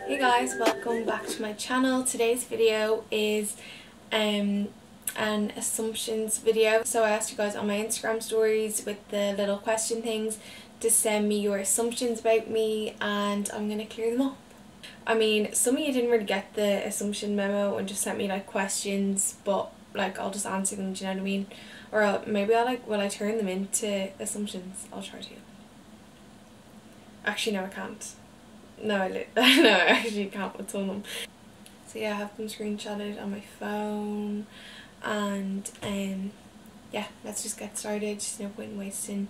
Hey guys, welcome back to my channel. Today's video is an assumptions video. So I asked you guys on my Instagram stories with the little question things to send me your assumptions about me, and I'm going to clear them up. I mean, some of you didn't really get the assumption memo and just sent me like questions, but like I'll just answer them, do you know what I mean? Or maybe will I turn them into assumptions? I'll try to. Actually no, I can't. No, no, I actually can't with some of them. So yeah, I have them screenshotted on my phone, and yeah, let's just get started. There's no point in wasting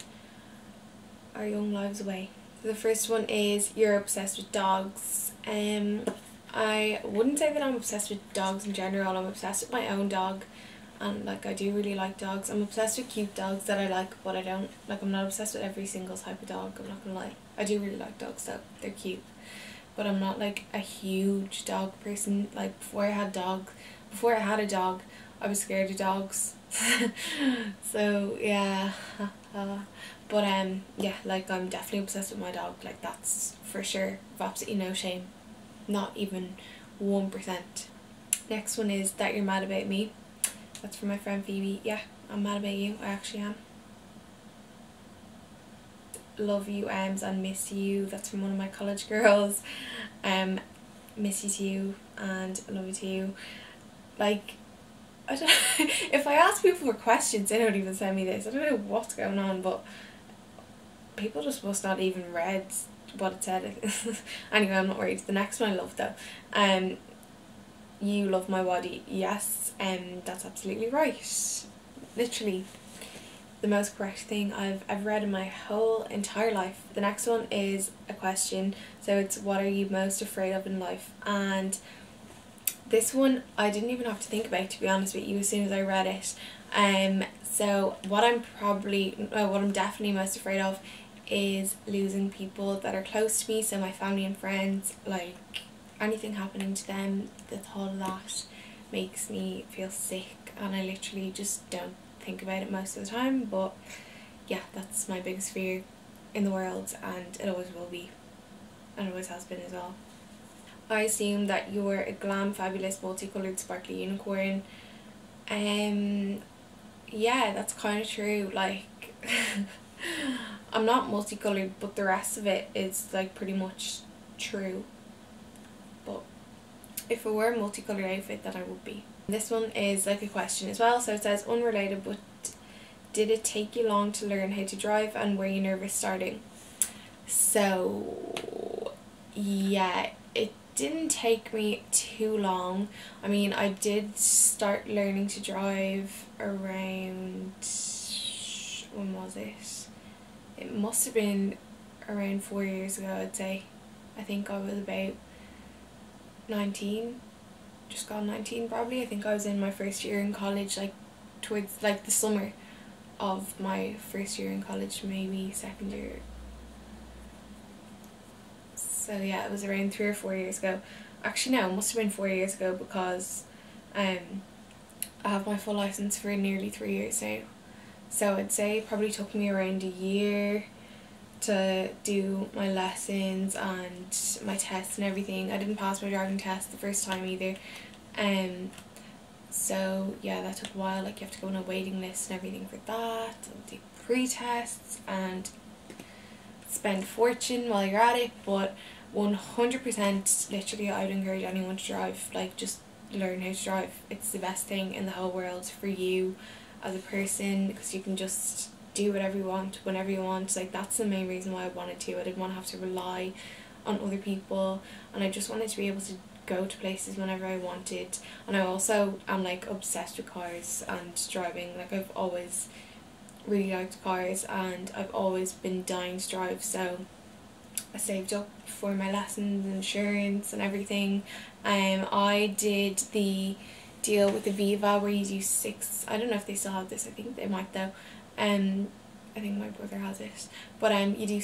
our young lives away. So the first one is, you're obsessed with dogs. I wouldn't say that I'm obsessed with dogs in general. I'm obsessed with my own dog, and like I do really like dogs. I'm obsessed with cute dogs that I like, but I don't like, I'm not obsessed with every single type of dog, I'm not gonna lie. I do really like dogs though, they're cute, but I'm not like a huge dog person. Like before I had a dog, I was scared of dogs. So yeah. But yeah, like I'm definitely obsessed with my dog, like that's for sure, with absolutely no shame, not even 1%. Next one is that you're mad about me. That's from my friend Phoebe. Yeah, I'm mad about you, I actually am. Love you and miss you. That's from one of my college girls. Miss you too and love you too. Like, I don't if I ask people for questions, they don't even send me this. I don't know what's going on, but people just must not even read what it said. Anyway, I'm not worried. The next one I love though. You love my body. Yes, that's absolutely right. Literally the most correct thing I've ever read in my whole entire life. The next one is a question, so it's, what are you most afraid of in life? And this one I didn't even have to think about, to be honest with you, as soon as I read it. So what I'm definitely most afraid of is losing people that are close to me, so my family and friends. Like anything happening to them, the thought of that makes me feel sick, and I literally just don't think about it most of the time. But yeah, that's my biggest fear in the world, and it always will be, and it always has been as well. I assume that you're a glam, fabulous, multicolored, sparkly unicorn. Yeah, that's kind of true. Like I'm not multicolored, but the rest of it is like pretty much true. But if it were a multicolored outfit, then I would be. This one is like a question as well, so it says, unrelated, but did it take you long to learn how to drive, and were you nervous starting? So yeah, it didn't take me too long. I mean, I did start learning to drive around, when was it? It must have been around 4 years ago, I'd say. I think I was about 19, just gone 19 probably. I think I was in my first year in college, like towards like the summer of my first year in college, maybe second year. So yeah, it was around 3 or 4 years ago. Actually no, it must have been 4 years ago, because I have my full licence for nearly 3 years now. So I'd say it probably took me around a year to do my lessons and my tests and everything. I didn't pass my driving test the first time either. So yeah, that took a while. Like you have to go on a waiting list and everything for that, and do pre-tests and spend a fortune while you're at it. But 100% literally I would encourage anyone to drive. Like, just learn how to drive. It's the best thing in the whole world for you as a person, because you can just do whatever you want whenever you want. Like, that's the main reason why I wanted to. I didn't want to have to rely on other people, and I just wanted to be able to go to places whenever I wanted. And I also am like obsessed with cars and driving. Like, I've always really liked cars, and I've always been dying to drive. So I saved up for my lessons, insurance and everything. I did the deal with the Viva where you do 6, I don't know if they still have this, I think they might though. I think my brother has it. But you do you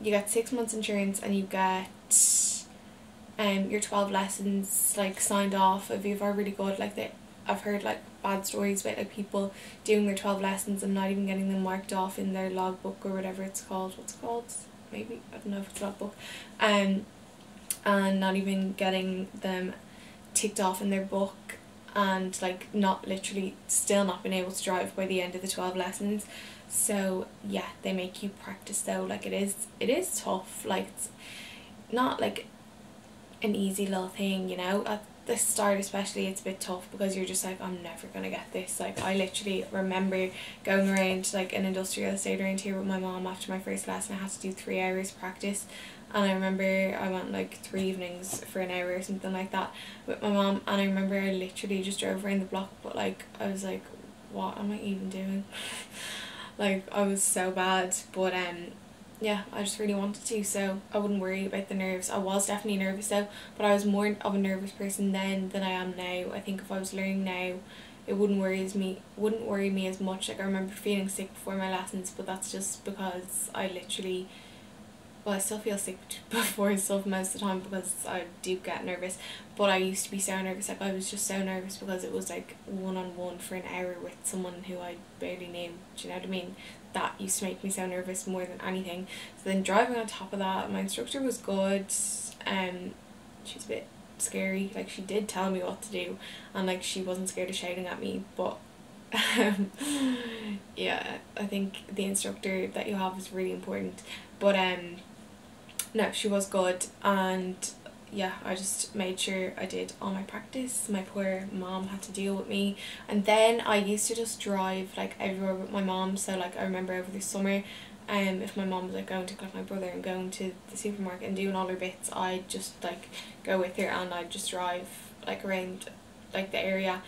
get 6 months insurance, and you get your 12 lessons like signed off. Viva are really good. Like, I've heard like bad stories about like people doing their 12 lessons and not even getting them marked off in their logbook or whatever it's called. What's it called? Maybe, I don't know if it's logbook. and not even getting them ticked off in their book, and like not literally still not being able to drive by the end of the 12 lessons. So yeah, they make you practice though. Like it is tough. Like it's not like an easy little thing, you know. At the start especially it's a bit tough because you're just like, I'm never gonna get this. Like I literally remember going around like an industrial estate around here with my mom after my first lesson. I had to do 3 hours practice, and I remember I went like 3 evenings for an hour or something like that with my mom, and I remember I literally just drove around the block, but like I was like, what am I even doing? Like I was so bad. But yeah, I just really wanted to, so I wouldn't worry about the nerves. I was definitely nervous though, but I was more of a nervous person then than I am now. I think if I was learning now, it wouldn't worry me as much. Like I remember feeling sick before my lessons, but that's just because I literally, well, I still feel sick before stuff most of the time because I do get nervous, but I used to be so nervous. Like I was just so nervous because it was like one-on-one for an hour with someone who I barely knew. Do you know what I mean? That used to make me so nervous more than anything. So then driving on top of that, my instructor was good. She was a bit scary. Like she did tell me what to do, and like she wasn't scared of shouting at me, but yeah, I think the instructor that you have is really important. But no, she was good, and yeah, I just made sure I did all my practice. My poor mom had to deal with me, and then I used to just drive like everywhere with my mom. So like I remember over the summer, if my mom was like going to collect my brother and going to the supermarket and doing all her bits, I'd just like go with her, and I'd just drive like around like the area,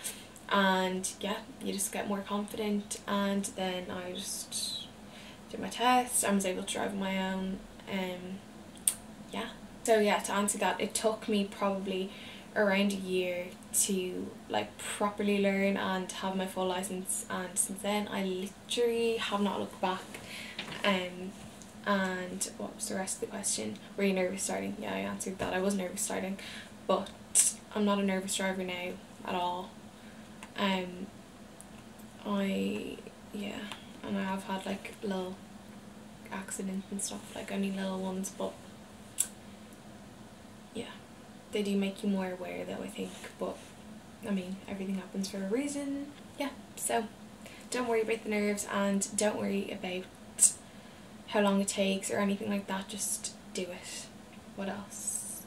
and yeah, you just get more confident. And then I just did my test. I was able to drive on my own. Yeah. So yeah, to answer that, it took me probably around a year to like properly learn and have my full license, and since then I literally have not looked back. And what was the rest of the question? Were you nervous starting? Yeah, I answered that. I was nervous starting, but I'm not a nervous driver now at all. And I have had like little accidents and stuff, like only little ones, but yeah, they do make you more aware though, I think. But I mean, everything happens for a reason. Yeah, so don't worry about the nerves, and don't worry about how long it takes or anything like that. Just do it. What else?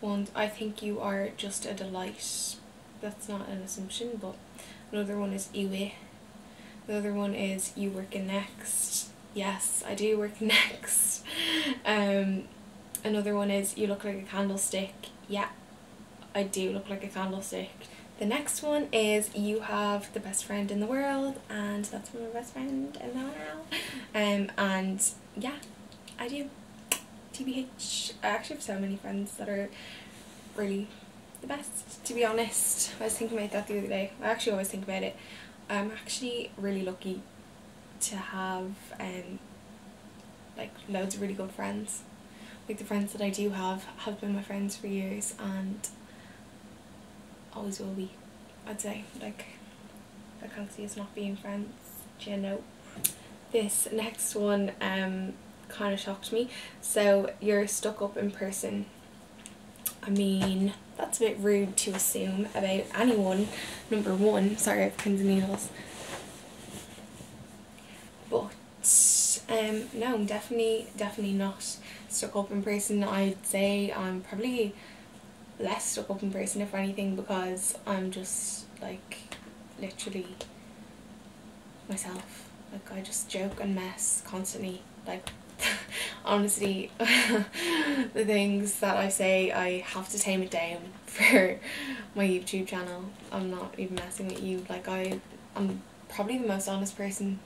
One, I think you are just a delight. That's not an assumption, but another one is Youre. The other one is you work in next. Yes, I do work in next. Another one is you look like a candlestick. Yeah, I do look like a candlestick. The next one is you have the best friend in the world, and that's my best friend in the world. And yeah, I do. TBH. I actually have so many friends that are really the best, to be honest. I was thinking about that the other day. I actually always think about it. I'm actually really lucky to have like loads of really good friends. Like the friends that I do have been my friends for years, and always will be, I'd say. Like I can't see us not being friends, you know. This next one kind of shocked me. So you're stuck up in person. I mean, that's a bit rude to assume about anyone. Number one, sorry, I have pins and needles. But no, I'm definitely not stuck up in person. I'd say I'm probably less stuck up in person, if anything, because I'm just like literally myself. Like I just joke and mess constantly. Like honestly, the things that I say, I have to tame it down for my YouTube channel. I'm not even messing with you. Like I'm probably the most honest person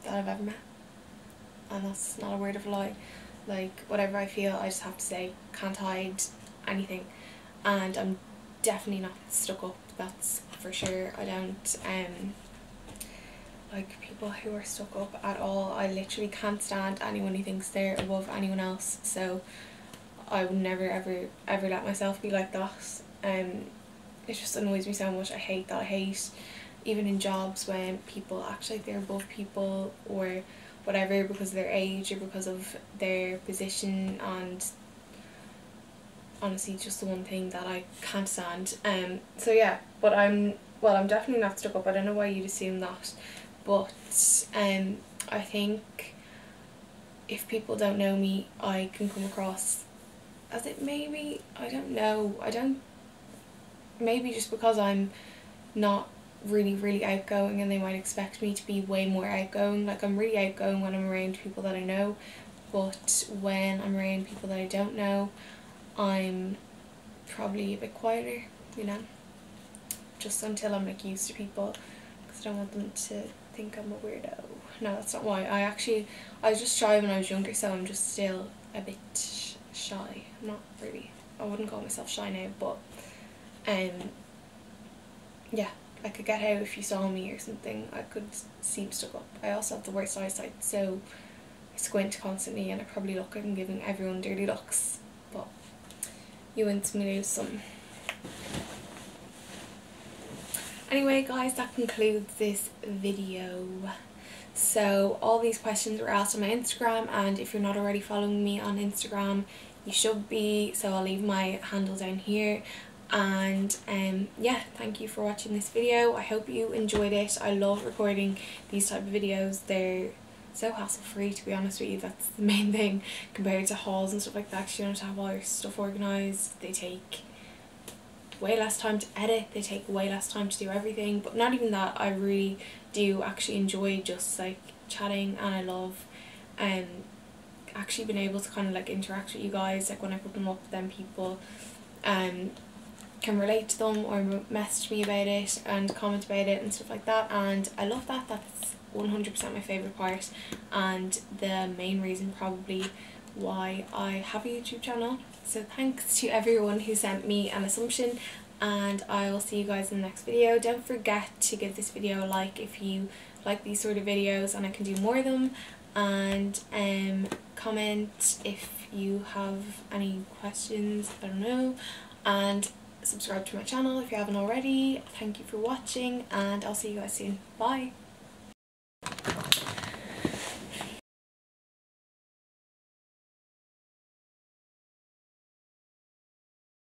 that I've ever met, and that's not a word of a lie. Like whatever I feel, I just have to say. Can't hide anything, and I'm definitely not stuck up, that's for sure. I don't like people who are stuck up at all. I literally can't stand anyone who thinks they're above anyone else, so I would never ever let myself be like that. It just annoys me so much. I hate that. I hate even in jobs when people act like they're above people or whatever because of their age or because of their position, and honestly just the one thing that I can't stand. So yeah, but I'm definitely not stuck up. I don't know why you'd assume that, but I think if people don't know me, I can come across as it maybe, I don't know, maybe just because I'm not really outgoing and they might expect me to be way more outgoing. Like, I'm really outgoing when I'm around people that I know, but when I'm around people that I don't know, I'm probably a bit quieter, you know, just until I'm like used to people, because I don't want them to think I'm a weirdo. No, that's not why. I was just shy when I was younger, so I'm just still a bit shy. Not really, I wouldn't call myself shy now, but yeah, I could get out if you saw me or something. I could seem stuck up. I also have the worst eyesight, so I squint constantly and I probably look like I'm giving everyone dirty looks, but you win some, you lose some. Anyway guys, that concludes this video. So all these questions were asked on my Instagram, and if you're not already following me on Instagram, you should be, so I'll leave my handle down here. And yeah, thank you for watching this video. I hope you enjoyed it. I love recording these type of videos. They're so hassle free, to be honest with you. That's the main thing compared to hauls and stuff like that. You don't have to have all your stuff organised. They take way less time to edit, they take way less time to do everything. But not even that, I really do actually enjoy just like chatting, and I love actually being able to kind of like interact with you guys. Like when I put them up, then people can relate to them or message me about it and comment about it and stuff like that, and I love that. That's 100% my favourite part, and the main reason probably why I have a YouTube channel. So thanks to everyone who sent me an assumption, and I will see you guys in the next video. Don't forget to give this video a like if you like these sort of videos and I can do more of them, and comment if you have any questions, I don't know, and subscribe to my channel if you haven't already. Thank you for watching, and I'll see you guys soon. Bye!